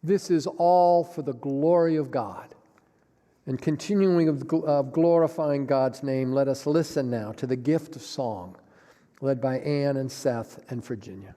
This is all for the glory of God. And continuing of glorifying God's name, let us listen now to the gift of song led by Ann and Seth and Virginia.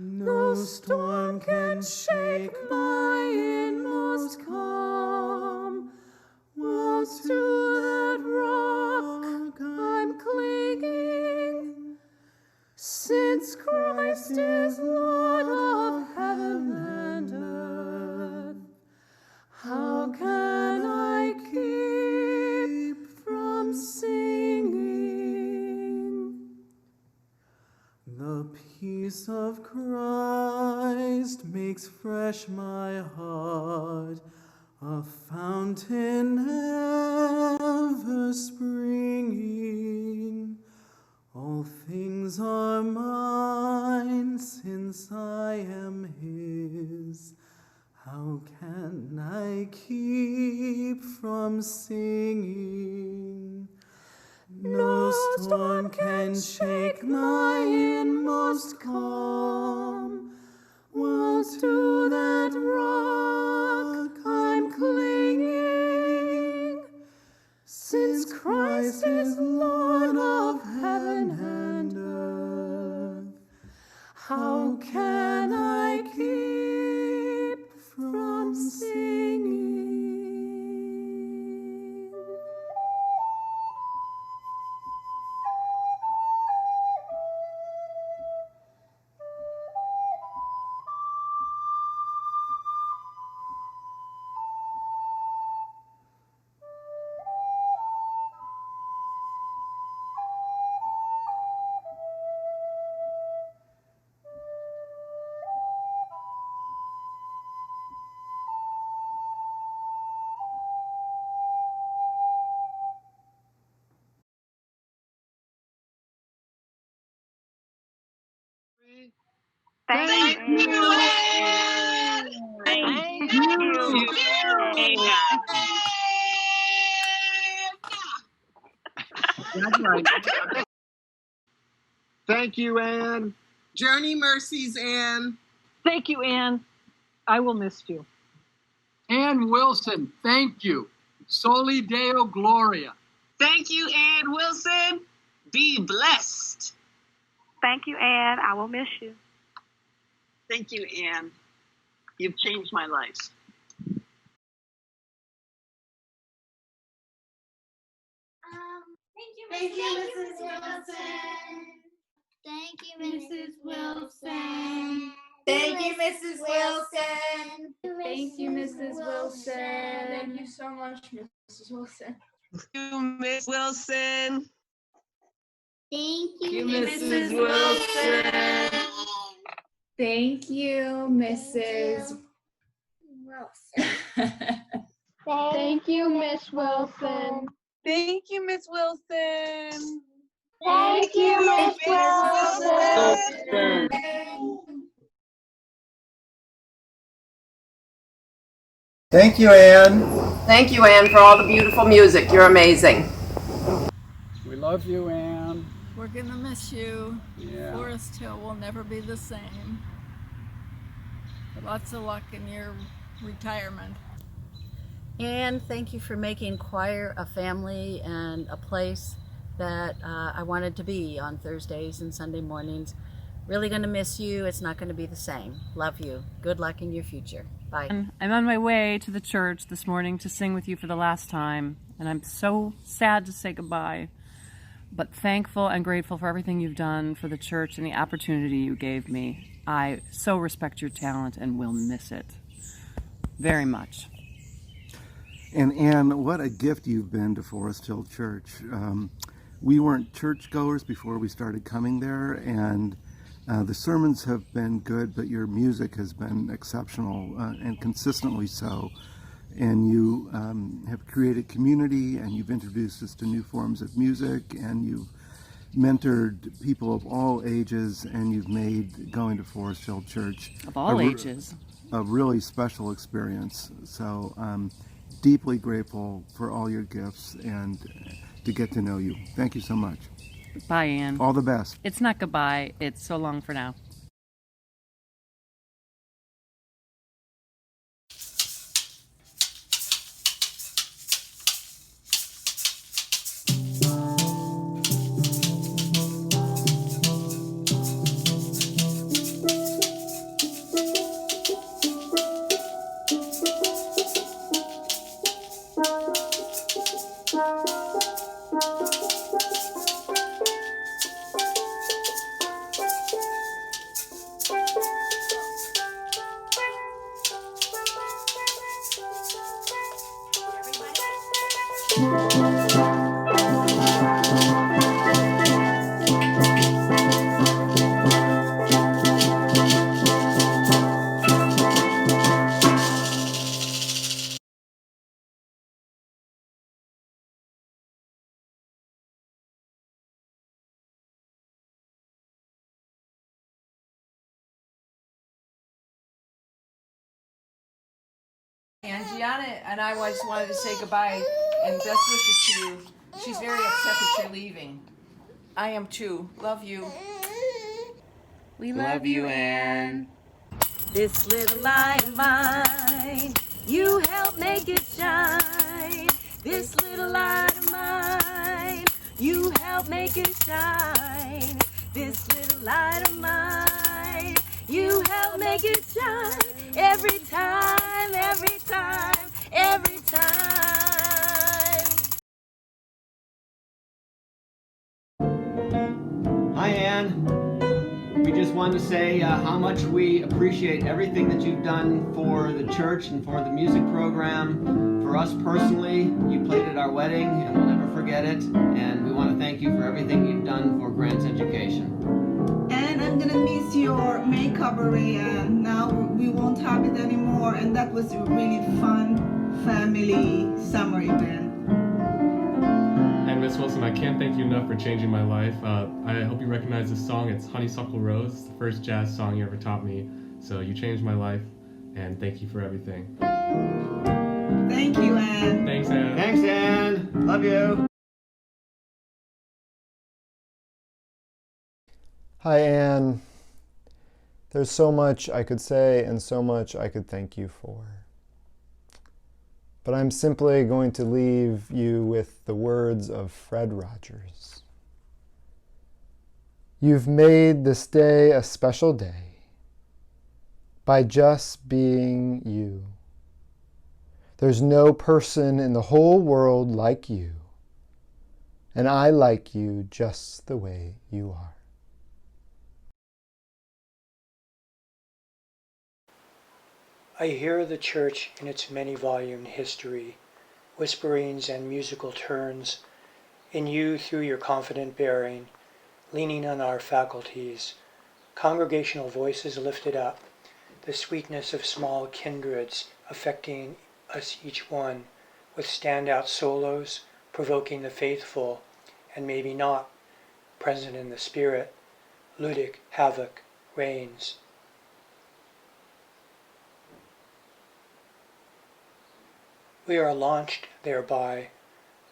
No storm can shake my inmost calm, while to that rock I'm clinging. Since Christ is Lord of heaven and earth, how can I keep from singing? The peace of Christ makes fresh my heart, a fountain ever springing. All things are mine since I am his. How can I keep from singing? No storm can shake my inmost calm, while to that rock I'm clinging. Since Christ is Lord of heaven and earth, how can I keep from singing? Thank you. Thank you. That's right. Thank you, Ann. Journey mercies, Ann. Thank you, Ann. I will miss you. Ann Wilson, thank you. Soli Deo Gloria. Thank you, Ann Wilson. Be blessed. Thank you, Ann. I will miss you. Thank you, Ann. You've changed my life. Thank you, Mrs. Wilson. Thank you, Mrs. Wilson. Thank you, Mrs. Wilson. Thank you, Mrs. Wilson. Thank you so much, Mrs. Wilson. Thank you, Miss Wilson. Thank you, Mrs. Wilson. Thank you, Mrs. Wilson. Thank you, Miss Wilson. Thank you, Miss Wilson. Thank you, Miss Wilson. Thank you, Ann. Thank you, Ann, for all the beautiful music. You're amazing. We love you, Ann. We're going to miss you. Yeah. Forest Hill will never be the same. But lots of luck in your retirement. And thank you for making choir a family and a place that I wanted to be on Thursdays and Sunday mornings. Really going to miss you. It's not going to be the same. Love you. Good luck in your future. Bye. I'm on my way to the church this morning to sing with you for the last time, and I'm so sad to say goodbye, but thankful and grateful for everything you've done for the church and the opportunity you gave me. I so respect your talent and will miss it very much. And Ann, what a gift you've been to Forest Hill Church. We weren't churchgoers before we started coming there, and the sermons have been good, but your music has been exceptional and consistently so. And you have created community, and you've introduced us to new forms of music, and you've mentored people of all ages, and you've made going to Forest Hill Church of all ages a really special experience. So deeply grateful for all your gifts and to get to know you. Thank you so much. Bye, Ann. All the best. It's not goodbye. It's so long for now. And Gianna and I just wanted to say goodbye and best wishes to you. She's very upset that you're leaving. I am too. Love you. We love you, Ann. This little light of mine, you help make it shine. This little light of mine, you help make it shine. This little light of mine, you help make it shine. Every time, every time, every time. Hi, Ann. We just wanted to say how much we appreciate everything that you've done for the church and for the music program. For us personally, you played at our wedding and we'll never forget it. And we want to thank you for everything you've done for Grant's education. And I'm gonna miss your makeup, and now we won't have it anymore. And that was a really fun family summer event. And Miss Wilson, I can't thank you enough for changing my life. I hope you recognize this song. It's Honeysuckle Rose. It's the first jazz song you ever taught me. So you changed my life, and thank you for everything. Thank you, Ann. Thanks, Ann. Thanks, Ann. Love you. Hi, Ann. There's so much I could say and so much I could thank you for. But I'm simply going to leave you with the words of Fred Rogers. You've made this day a special day by just being you. There's no person in the whole world like you, and I like you just the way you are. I hear the church in its many-volumed history, whisperings and musical turns, in you through your confident bearing, leaning on our faculties, congregational voices lifted up, the sweetness of small kindreds affecting us each one, with standout solos, provoking the faithful, and maybe not, present in the spirit, ludic havoc reigns. We are launched thereby,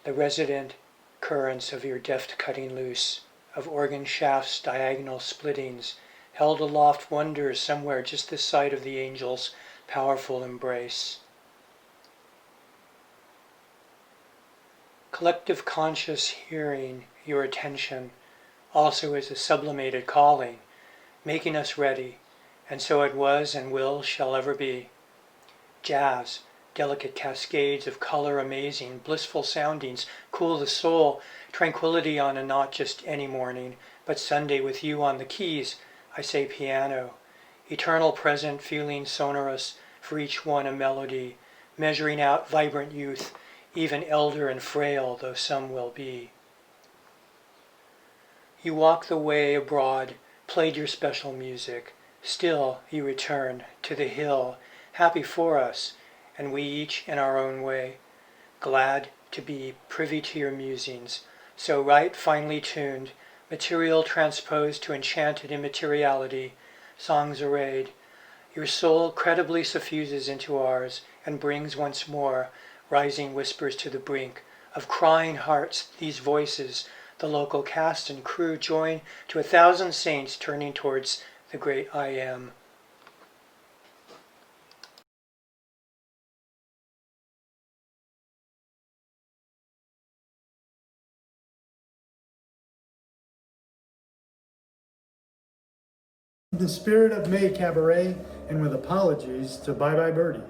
the resident currents of your deft cutting loose, of organ shafts' diagonal splittings, held aloft wonders somewhere just this side of the angel's powerful embrace. Collective conscious hearing your attention also is a sublimated calling, making us ready, and so it was and will shall ever be. Jazz, delicate cascades of color amazing, blissful soundings, cool the soul, tranquility on a not just any morning, but Sunday with you on the keys, I say piano, eternal present feeling sonorous, for each one a melody, measuring out vibrant youth, even elder and frail though some will be. You walk the way abroad, played your special music. Still you return to the hill, happy for us, and we each in our own way, glad to be privy to your musings, so right finely tuned, material transposed to enchanted immateriality, songs arrayed. Your soul credibly suffuses into ours and brings once more rising whispers to the brink of crying hearts. These voices, the local cast and crew, join to 1,000 saints turning towards the great I Am. In the spirit of May Cabaret, and with apologies to Bye Bye Birdie.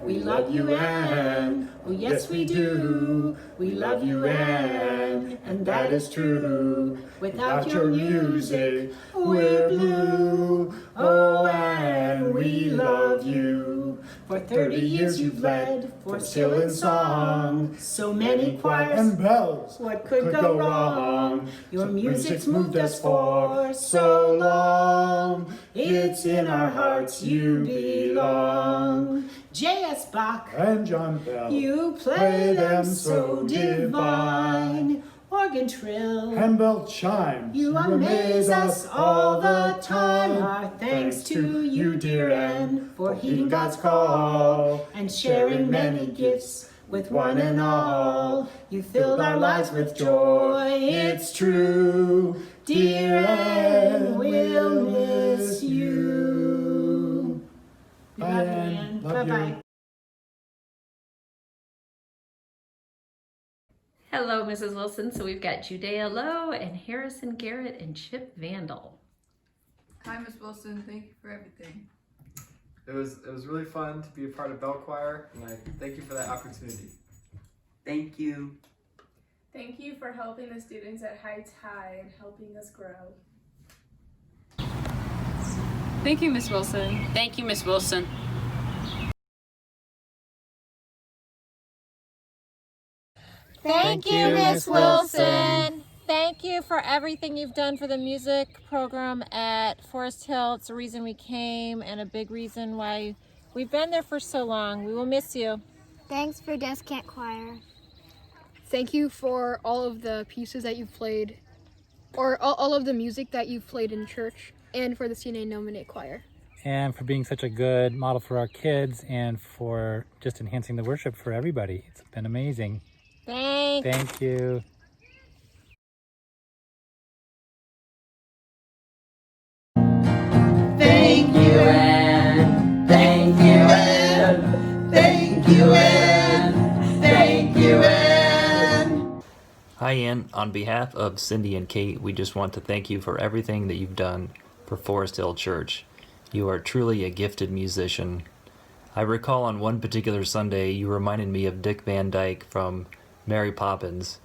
We love you, Anne. Oh, yes, we do. We love you, Anne. And that is true. Without your music, we're blue. Oh, Anne, we love you. For 30 years you've led Forest Hill in song. So many choirs and bells. What could go wrong? Your music's moved us for so long. It's in our hearts you belong. J.S. Bach and John Bell, you play them so divine. Organ trill, handbell chimes, you amaze us all the time. Our thanks to you, dear Anne, for heeding God's call and sharing many gifts with one and all. You filled our lives with joy, it's true. Dear Anne, we'll miss you. We love you, Anne. Bye-bye. Hello, Mrs. Wilson. So we've got Judea Lowe and Harrison Garrett and Chip Vandal. Hi, Miss Wilson. Thank you for everything. It was really fun to be a part of Bell Choir, and I thank you for that opportunity. Thank you. Thank you for helping the students at High Tide, helping us grow. Thank you, Miss Wilson. Thank you, Miss Wilson. Thank you, Miss Wilson. Thank you for everything you've done for the music program at Forest Hill. It's the reason we came and a big reason why we've been there for so long. We will miss you. Thanks for Descant Choir. Thank you for all of the pieces that you've played, or all of the music that you've played in church, and for the CNA Nominate Choir. And for being such a good model for our kids and for just enhancing the worship for everybody. It's been amazing. Thanks. Thank you. Thank you, Anne. Thank you, Anne. Thank you, Anne. Thank you, Anne. Hi, Ann. On behalf of Cindy and Kate, we just want to thank you for everything that you've done for Forest Hill Church. You are truly a gifted musician. I recall on one particular Sunday, you reminded me of Dick Van Dyke from Mary Poppins.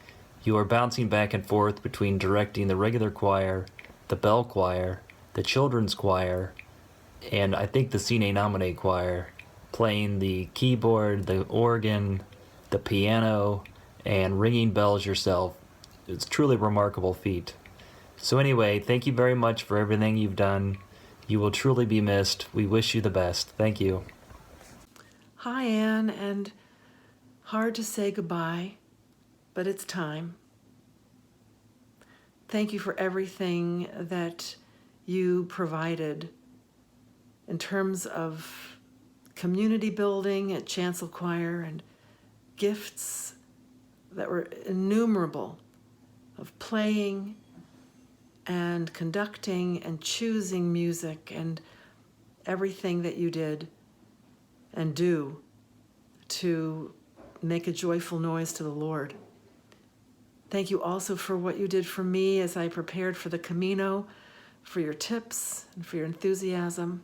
You are bouncing back and forth between directing the regular choir, the bell choir, the children's choir, and I think the CNA Nominate Choir, playing the keyboard, the organ, the piano, and ringing bells yourself. It's truly a remarkable feat. So anyway, thank you very much for everything you've done. You will truly be missed. We wish you the best. Thank you. Hi, Anne, and hard to say goodbye, but it's time. Thank you for everything that you provided in terms of community building at Chancel Choir and gifts that were innumerable of playing and conducting and choosing music and everything that you did and do to make a joyful noise to the Lord. Thank you also for what you did for me as I prepared for the Camino, for your tips and for your enthusiasm.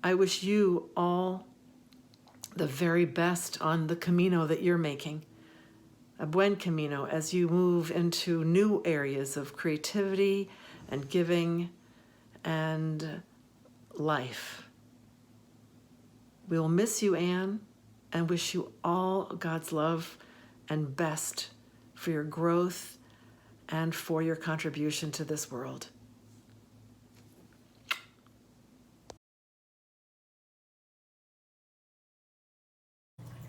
I wish you all the very best on the Camino that you're making. A buen camino as you move into new areas of creativity and giving and life. We will miss you, Anne, and wish you all God's love and best for your growth and for your contribution to this world.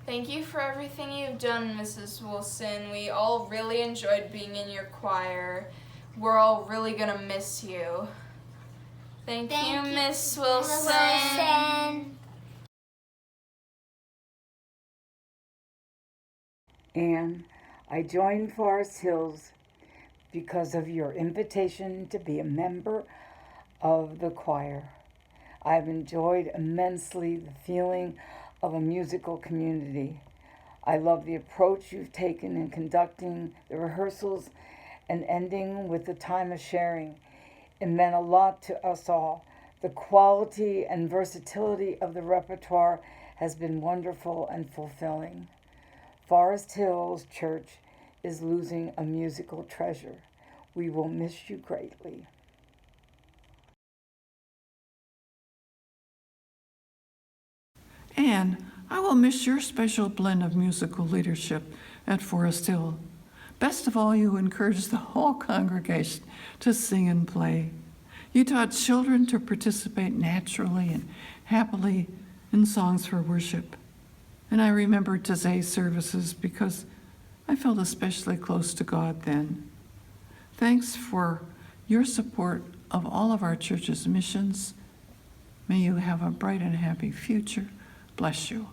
Thank you for everything you've done, Mrs. Wilson. We all really enjoyed being in your choir. We're all really gonna miss you. Thank you, Miss Wilson. And I joined Forest Hills because of your invitation to be a member of the choir. I've enjoyed immensely the feeling of a musical community. I love the approach you've taken in conducting the rehearsals and ending with the time of sharing. It meant a lot to us all. The quality and versatility of the repertoire has been wonderful and fulfilling. Forest Hills Church is losing a musical treasure. We will miss you greatly. And I will miss your special blend of musical leadership at Forest Hill. Best of all, you encouraged the whole congregation to sing and play. You taught children to participate naturally and happily in songs for worship. And I remember today's services because I felt especially close to God then. Thanks for your support of all of our church's missions. May you have a bright and happy future. Bless you.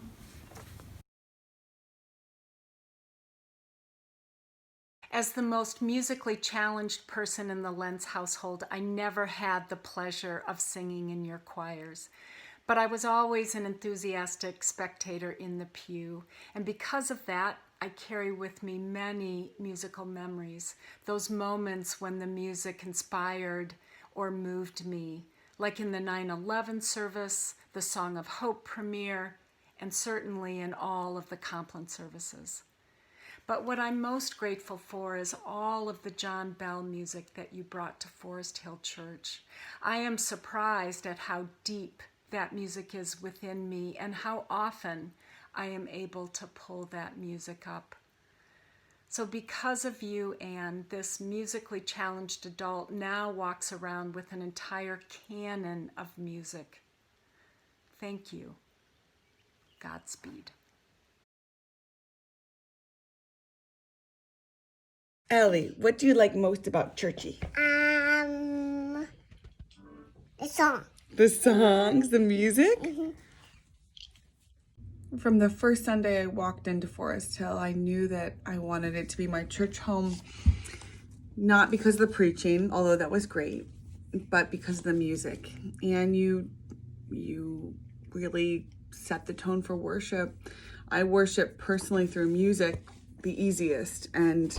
As the most musically challenged person in the Lentz household, I never had the pleasure of singing in your choirs. But I was always an enthusiastic spectator in the pew. And because of that, I carry with me many musical memories, those moments when the music inspired or moved me, like in the 9/11 service, the Song of Hope premiere, and certainly in all of the Compline services. But what I'm most grateful for is all of the John Bell music that you brought to Forest Hill Church. I am surprised at how deep that music is within me and how often I am able to pull that music up. So because of you, Anne, this musically challenged adult now walks around with an entire canon of music. Thank you. Godspeed. Ellie, what do you like most about Churchy? The song. The songs, the music? From the first Sunday I walked into Forest Hill, I knew that I wanted it to be my church home, not because of the preaching, although that was great, but because of the music. And you really set the tone for worship. I worship personally through music the easiest, and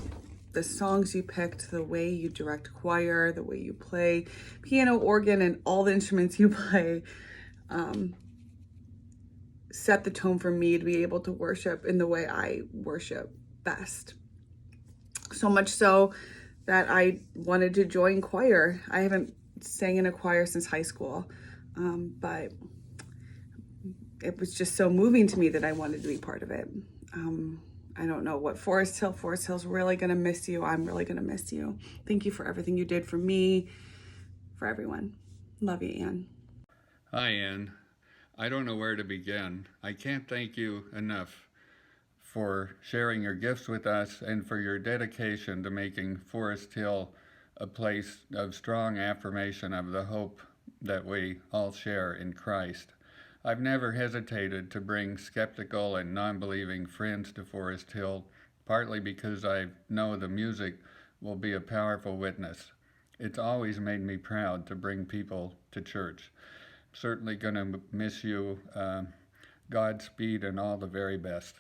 the songs you picked, the way you direct choir, the way you play piano, organ, and all the instruments you play, set the tone for me to be able to worship in the way I worship best. So much so that I wanted to join choir. I haven't sang in a choir since high school, but it was just so moving to me that I wanted to be part of it. I don't know what Forest Hill's really gonna miss you. I'm really gonna miss you. Thank you for everything you did for me, for everyone. Love you, Anne. Hi, Anne. I don't know where to begin. I can't thank you enough for sharing your gifts with us and for your dedication to making Forest Hill a place of strong affirmation of the hope that we all share in Christ. I've never hesitated to bring skeptical and non-believing friends to Forest Hill, partly because I know the music will be a powerful witness. It's always made me proud to bring people to church. Certainly going to miss you. Godspeed and all the very best.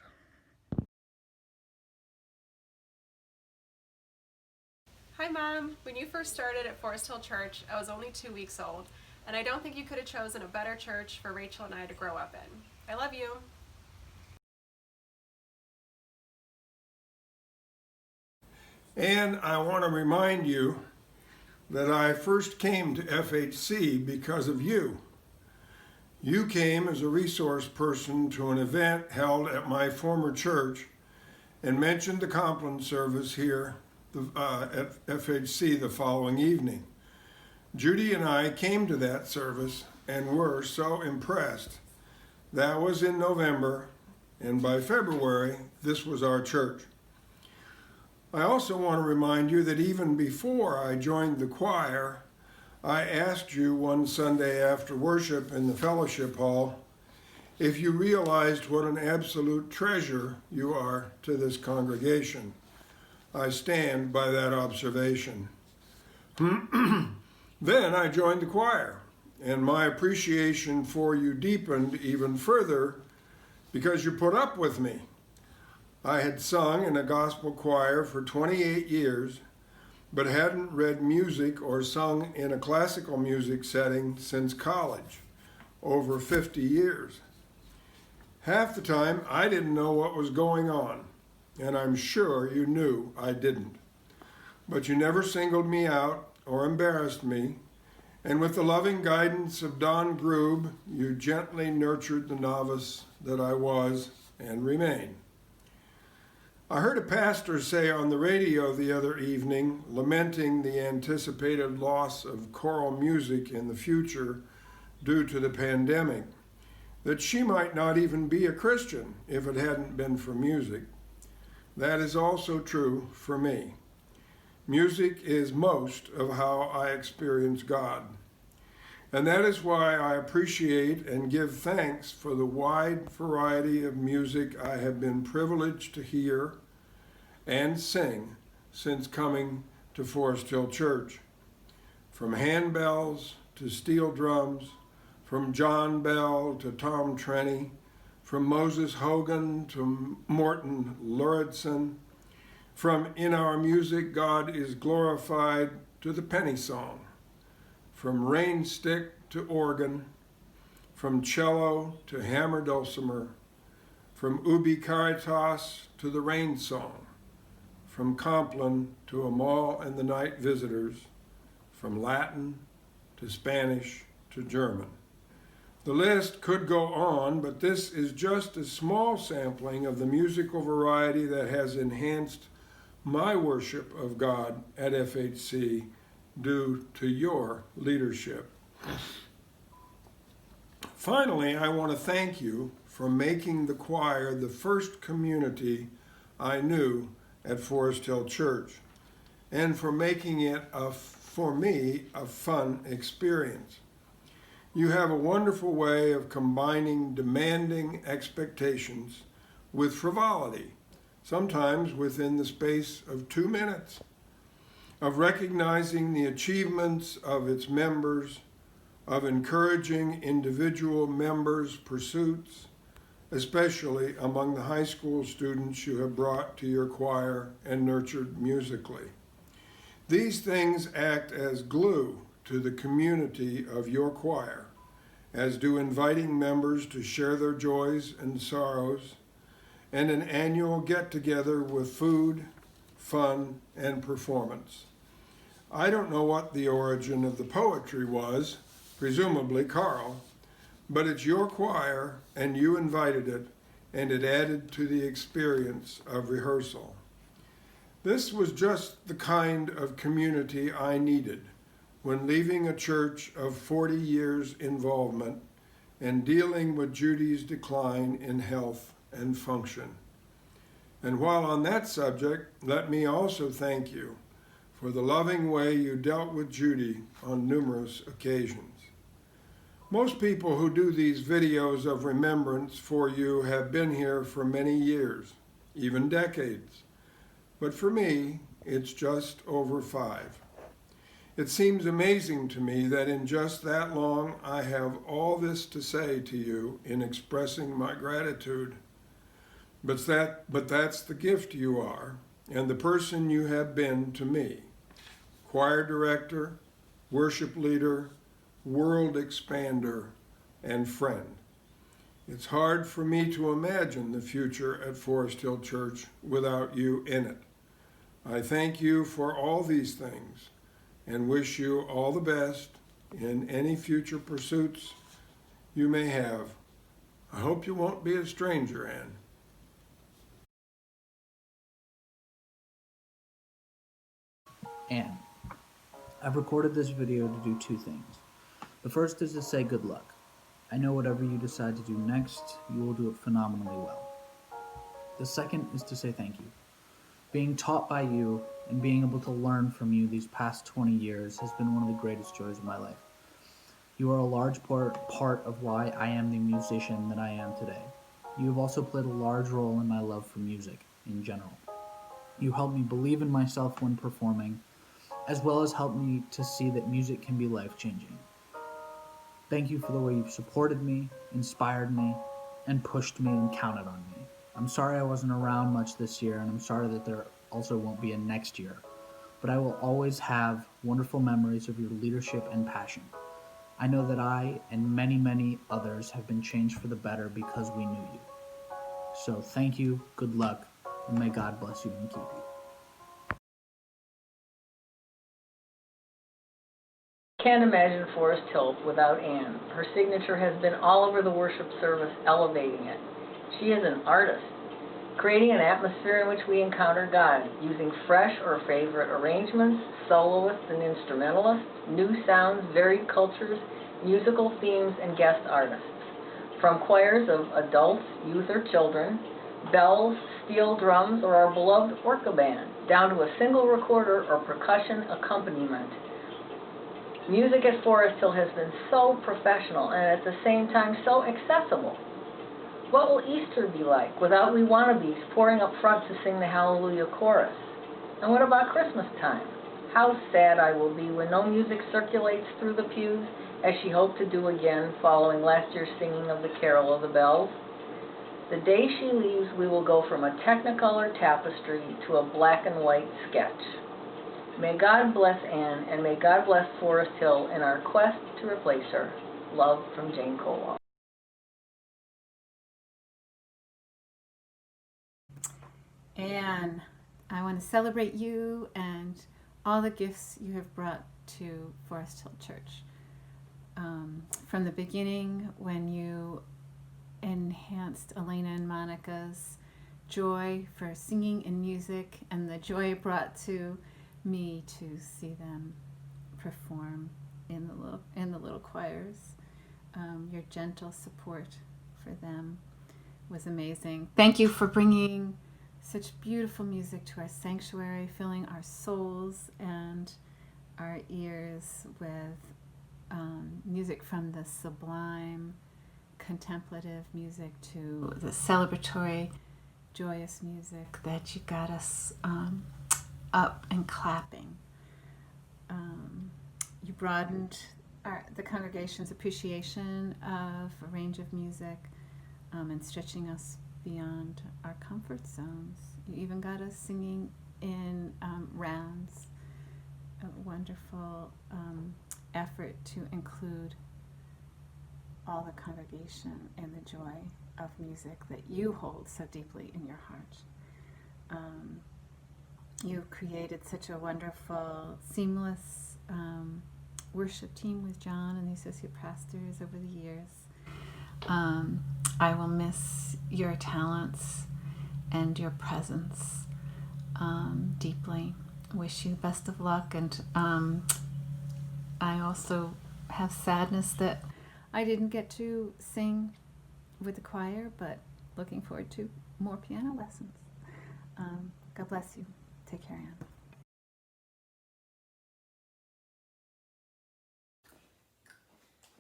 Hi, Mom. When you first started at Forest Hill Church, I was only 2 weeks old, and I don't think you could have chosen a better church for Rachel and I to grow up in. I love you. And I want to remind you that I first came to FHC because of you. You came as a resource person to an event held at my former church and mentioned the Compline service here at FHC the following evening. Judy and I came to that service and were so impressed. That was in November, and by February, this was our church. I also want to remind you that even before I joined the choir, I asked you one Sunday after worship in the fellowship hall if you realized what an absolute treasure you are to this congregation. I stand by that observation. Then I joined the choir, and my appreciation for you deepened even further because you put up with me. I had sung in a gospel choir for 28 years, but hadn't read music or sung in a classical music setting since college, over 50 years. Half the time, I didn't know what was going on, and I'm sure you knew I didn't. But you never singled me out or embarrassed me, and with the loving guidance of Don Grube, you gently nurtured the novice that I was and remain. I heard a pastor say on the radio the other evening, lamenting the anticipated loss of choral music in the future due to the pandemic, that she might not even be a Christian if it hadn't been for music. That is also true for me. Music is most of how I experience God. And that is why I appreciate and give thanks for the wide variety of music I have been privileged to hear and sing since coming to Forest Hill Church. From handbells to steel drums, from John Bell to Tom Trenny, from Moses Hogan to Morton Lauritsen, from In Our Music God is Glorified to the Penny Song, from rain stick to organ, from cello to hammer dulcimer, from Ubi Caritas to the rain song, from Compline to Amal and the Night Visitors, from Latin to Spanish to German. The list could go on, but this is just a small sampling of the musical variety that has enhanced my worship of God at FHC due to your leadership. Finally, I want to thank you for making the choir the first community I knew at Forest Hill Church, and for making it, for me, a fun experience. You have a wonderful way of combining demanding expectations with frivolity, sometimes within the space of 2 minutes, of recognizing the achievements of its members, of encouraging individual members' pursuits, especially among the high school students you have brought to your choir and nurtured musically. These things act as glue to the community of your choir, as do inviting members to share their joys and sorrows, and an annual get-together with food, fun, and performance. I don't know what the origin of the poetry was, presumably Carl, but it's your choir and you invited it, and it added to the experience of rehearsal. This was just the kind of community I needed when leaving a church of 40 years involvement and dealing with Judy's decline in health and function. And while on that subject, let me also thank you for the loving way you dealt with Judy on numerous occasions. Most people who do these videos of remembrance for you have been here for many years, even decades. But for me, it's just over 5. It seems amazing to me that in just that long, I have all this to say to you in expressing my gratitude. But that's the gift you are, and the person you have been to me. Choir director, worship leader, world expander, and friend. It's hard for me to imagine the future at Forest Hill Church without you in it. I thank you for all these things and wish you all the best in any future pursuits you may have. I hope you won't be a stranger, Anne. Anne, I've recorded this video to do two things. The first is to say good luck. I know whatever you decide to do next, you will do it phenomenally well. The second is to say thank you. Being taught by you and being able to learn from you these past 20 years has been one of the greatest joys of my life. You are a large part of why I am the musician that I am today. You have also played a large role in my love for music in general. You helped me believe in myself when performing, as well as helped me to see that music can be life-changing. Thank you for the way you've supported me, inspired me, and pushed me and counted on me. I'm sorry I wasn't around much this year, and I'm sorry that there also won't be a next year, but I will always have wonderful memories of your leadership and passion. I know that I and many, many others have been changed for the better because we knew you. So thank you, good luck, and may God bless you and keep you. Can't imagine Forest Hills without Anne. Her signature has been all over the worship service, elevating it. She is an artist, creating an atmosphere in which we encounter God, using fresh or favorite arrangements, soloists and instrumentalists, new sounds, varied cultures, musical themes, and guest artists. From choirs of adults, youth, or children, bells, steel drums, or our beloved orca band, down to a single recorder or percussion accompaniment. Music at Forest Hill has been so professional and at the same time so accessible. What will Easter be like without we wannabes pouring up front to sing the Hallelujah chorus? And what about Christmas time? How sad I will be when no music circulates through the pews, as she hoped to do again following last year's singing of the Carol of the Bells. The day she leaves, we will go from a Technicolor tapestry to a black and white sketch. May God bless Anne, and may God bless Forest Hill in our quest to replace her. Love from Jane Colwell. Anne, I want to celebrate you and all the gifts you have brought to Forest Hill Church. From the beginning, when you enhanced Elena and Monica's joy for singing and music, and the joy it brought to me to see them perform in the little choirs. Your gentle support for them was amazing. Thank you for bringing such beautiful music to our sanctuary, filling our souls and our ears with music from the sublime, contemplative music to the celebratory, joyous music that you got us up and clapping. You broadened the congregation's appreciation of a range of music and stretching us beyond our comfort zones. You even got us singing in rounds. A wonderful effort to include all the congregation in the joy of music that you hold so deeply in your heart. You've created such a wonderful, seamless worship team with John and the associate pastors over the years. I will miss your talents and your presence deeply. Wish you the best of luck, and I also have sadness that I didn't get to sing with the choir, but looking forward to more piano lessons. God bless you. Take care, Anne.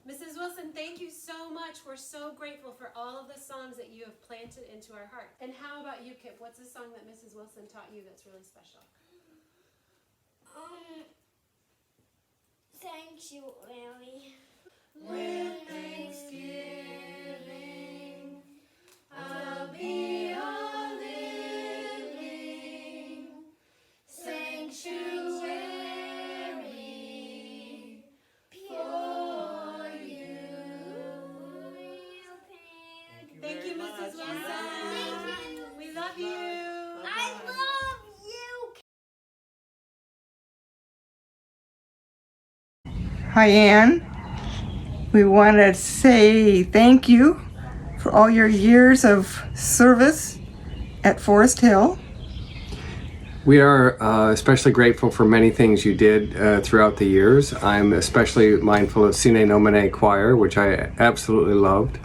Mrs. Wilson, thank you so much. We're so grateful for all of the songs that you have planted into our heart. And how about you, Kip? What's a song that Mrs. Wilson taught you that's really special? Sanctuary. With thanksgiving, I'll be a living sanctuary for you. Thank you, Mrs. Wilson. We love you. I love you. Hi, Anne. We want to say thank you for all your years of service at Forest Hill. We are especially grateful for many things you did throughout the years. I'm especially mindful of Sine Nomine Choir, which I absolutely loved,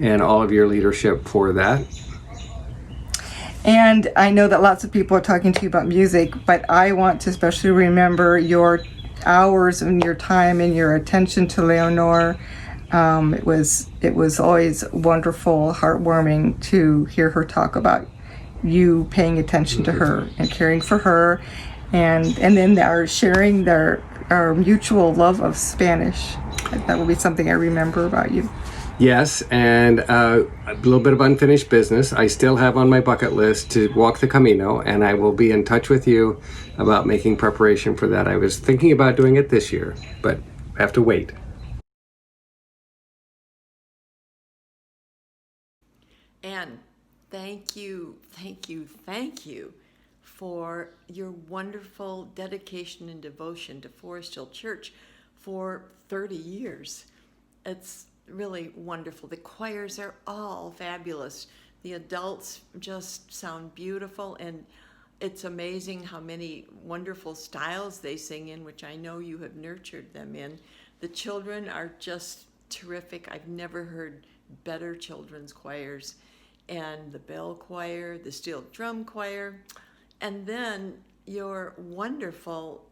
and all of your leadership for that. And I know that lots of people are talking to you about music, but I want to especially remember your hours and your time and your attention to Leonore. It was always wonderful, heartwarming to hear her talk about you paying attention to her and caring for her, and then our sharing our mutual love of Spanish. That will be something I remember about you. Yes, and a little bit of unfinished business. I still have on my bucket list to walk the Camino, and I will be in touch with you about making preparation for that. I was thinking about doing it this year, but I have to wait. And thank you for your wonderful dedication and devotion to Forest Hill Church for 30 years. It's really wonderful. The choirs are all fabulous. The adults just sound beautiful, and it's amazing how many wonderful styles they sing in, which I know you have nurtured them in. The children are just terrific. I've never heard better children's choirs. And the bell choir, the steel drum choir, and then your wonderful,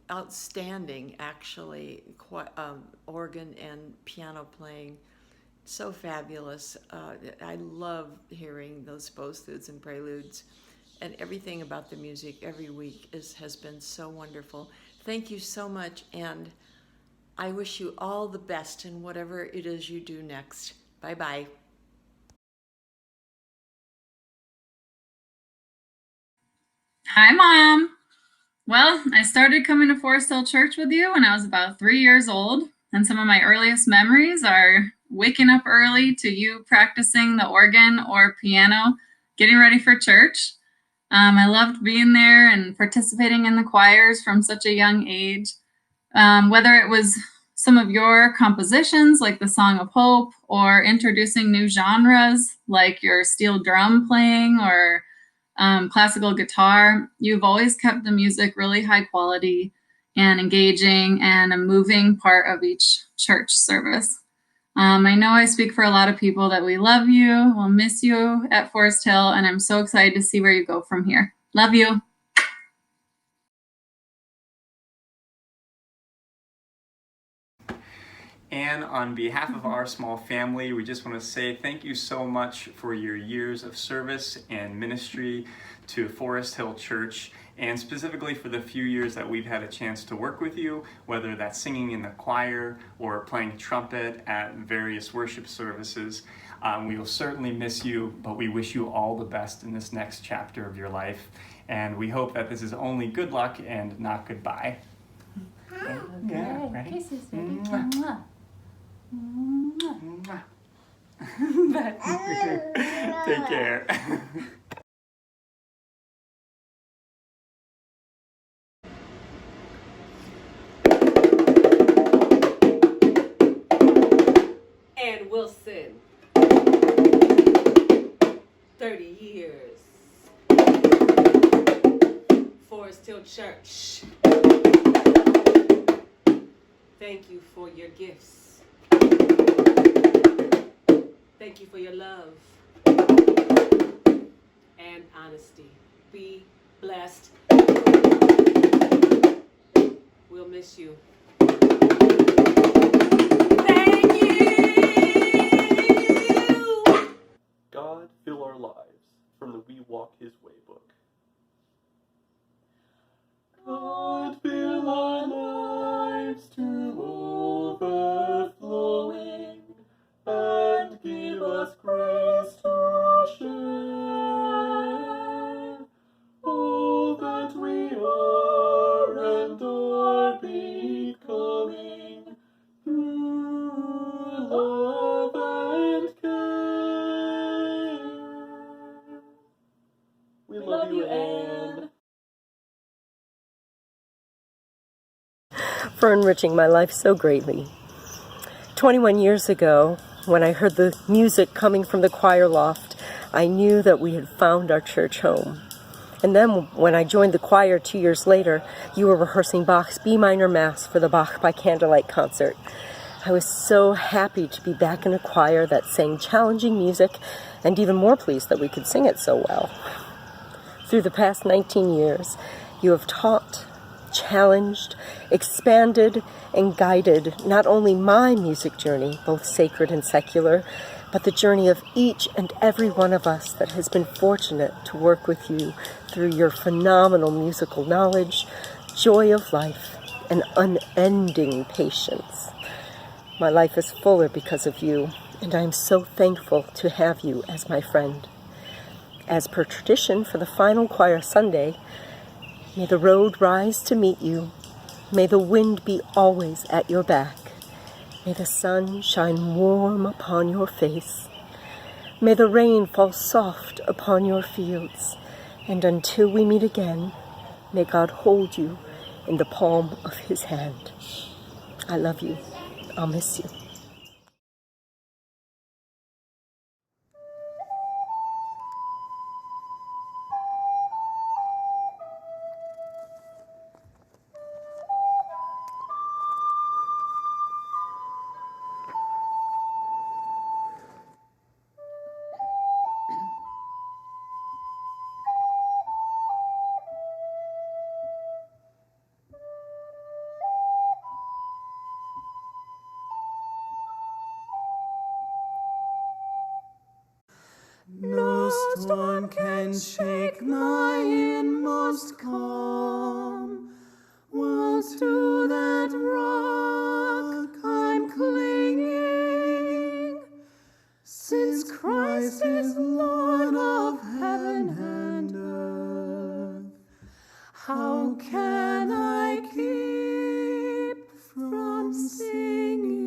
outstanding, actually, organ and piano playing. So fabulous. I love hearing those postludes and preludes, and everything about the music every week has been so wonderful. Thank you so much, and I wish you all the best in whatever it is you do next. Bye-bye. Hi, Mom. Well, I started coming to Forest Hill Church with you when I was about 3 years old, and some of my earliest memories are waking up early to you practicing the organ or piano, getting ready for church. I loved being there and participating in the choirs from such a young age, whether it was some of your compositions like the Song of Hope, or introducing new genres like your steel drum playing or classical guitar. You've always kept the music really high quality and engaging and a moving part of each church service. I know I speak for a lot of people that we love you, we'll miss you at Forest Hill, and I'm so excited to see where you go from here. Love you. And on behalf of our small family, we just want to say thank you so much for your years of service and ministry to Forest Hill Church, and specifically for the few years that we've had a chance to work with you, whether that's singing in the choir or playing trumpet at various worship services. We will certainly miss you, but we wish you all the best in this next chapter of your life. And we hope that this is only good luck and not goodbye. Okay. Yeah, ready? Kisses, baby. Mwah. Mwah. Mwah. Take care. Ann Wilson, 30 years. Forest Hill Church. Thank you for your gifts. Thank you for your love and honesty. Be blessed. We'll miss you. Thank you! God, fill our lives from the We Walk His Way book. God, fill our lives to overflowing, and give us grace to share all that we are and are becoming through love and care. We love you, Anne. For enriching my life so greatly. 21 years ago, when I heard the music coming from the choir loft, I knew that we had found our church home. And then when I joined the choir 2 years later, you were rehearsing Bach's B minor Mass for the Bach by Candlelight concert. I was so happy to be back in a choir that sang challenging music, and even more pleased that we could sing it so well. Through the past 19 years, you have taught, challenged, expanded, and guided not only my music journey, both sacred and secular, but the journey of each and every one of us that has been fortunate to work with you through your phenomenal musical knowledge, joy of life, and unending patience. My life is fuller because of you, and I am so thankful to have you as my friend. As per tradition for the final choir Sunday, may the road rise to meet you, may the wind be always at your back, may the sun shine warm upon your face. May the rain fall soft upon your fields. And until we meet again, may God hold you in the palm of his hand. I love you. I'll miss you. No storm can shake my inmost calm, whilst to that rock I'm clinging. Since Christ is Lord of heaven and earth, how can I keep from singing?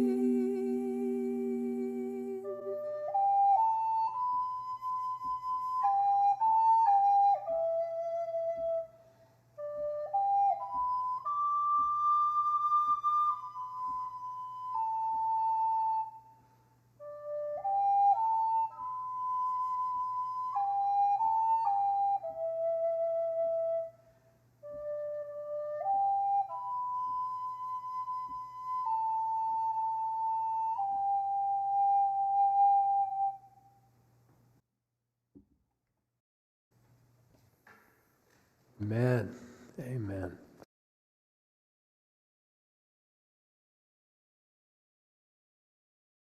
Amen. Amen.